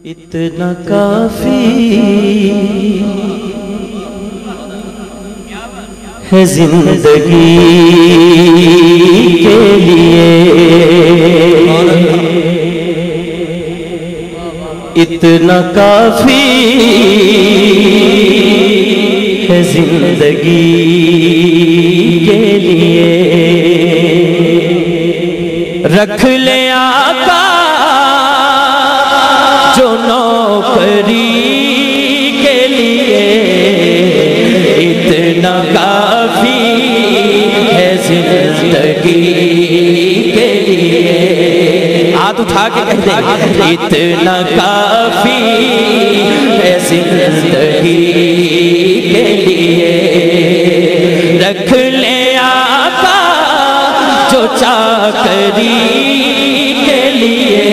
اتنا کافی ہے زندگی کے لیے، اتنا کافی ہے زندگی کے لیے، رکھ لے آقا جو نوکری کے لیے، اتنا کافی ہے زندگی کے لیے۔ ہاتھ اٹھا کے کہہ دیں اتنا کافی ہے زندگی کے لیے، رکھ لے آقا جو چاکری کے لیے،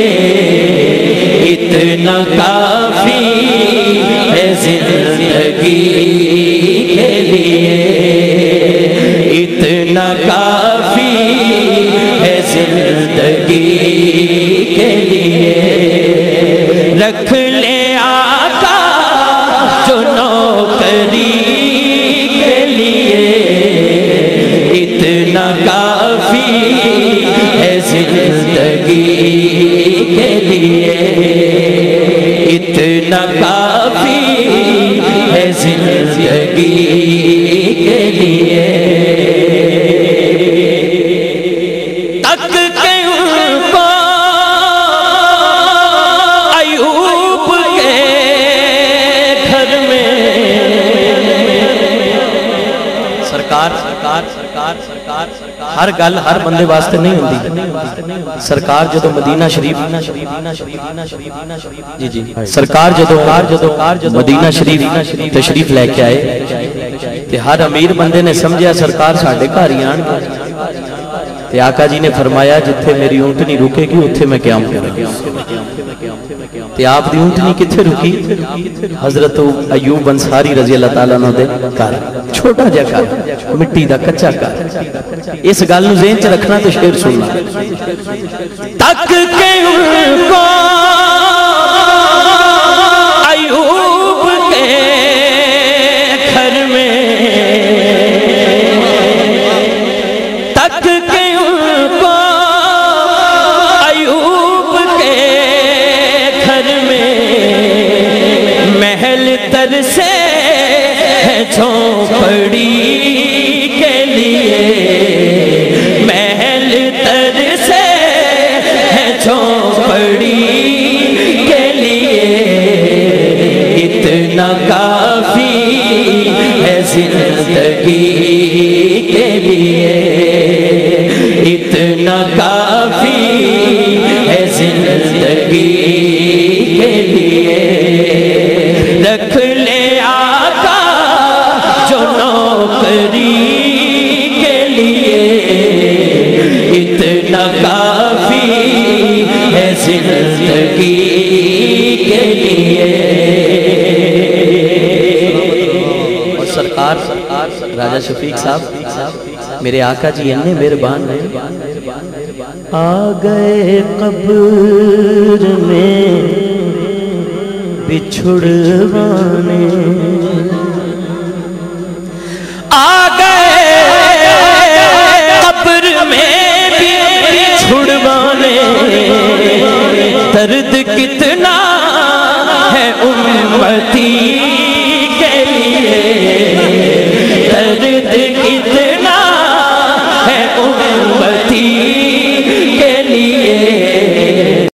اتنا کافی ہے زندگی کے لیے، اتنا کافی ہے زندگی کے لیے، رکھ لے آقا جو نوکری کے لیے، اتنا کافی ہے زندگی کے لیے، اتنا کافی ہے زندگی کے لیے۔ تک کے ان کو ایوب کے گھر میں سرکار ہر گل ہر بندے واسطے نہیں ہوندی۔ سرکار جدو مدینہ شریف جی سرکار جدو مدینہ شریف تشریف لے کے آئے تے ہر امیر بندے نے سمجھا سرکار ساڈے گھر ہی آن گے، تے آقا جی نے فرمایا جتھے میری اونٹنی رکے گی اتھے میں قیام کروں گا۔ تے آپ دی اونٹنی کتھے رکی؟ حضرت ایوب انصاری رضی اللہ تعالیٰ عنہ دے گھر، چھوٹا جا گھر، مٹی دا کچا گھر۔ اس گل نو ذہن چ رکھنا تے شعر سننا۔ تک کے ان کو ایوب کے گھر میں، تک کے ان کو ایوب کے گھر میں، محل تر سے ہے جھونپڑی کے لیے، محل تر سے ہے جھونپڑی کے لیے، اتنا کافی ہے زندگی کے لیے، اتنا کافی ہے زندگی کے لیے، رکھ لے آقا جو نوکری کے لیے، اتنا کافی ہے زندگی کے لیے۔ اور سرکار راجہ شفیق صاحب میرے آقا جی انہیں مہربان ہیں، آ گئے قبر میں بچھڑوانے، آ گئے قبر میں بچھڑوانے، درد کتنا ہے امتی کے لیے، درد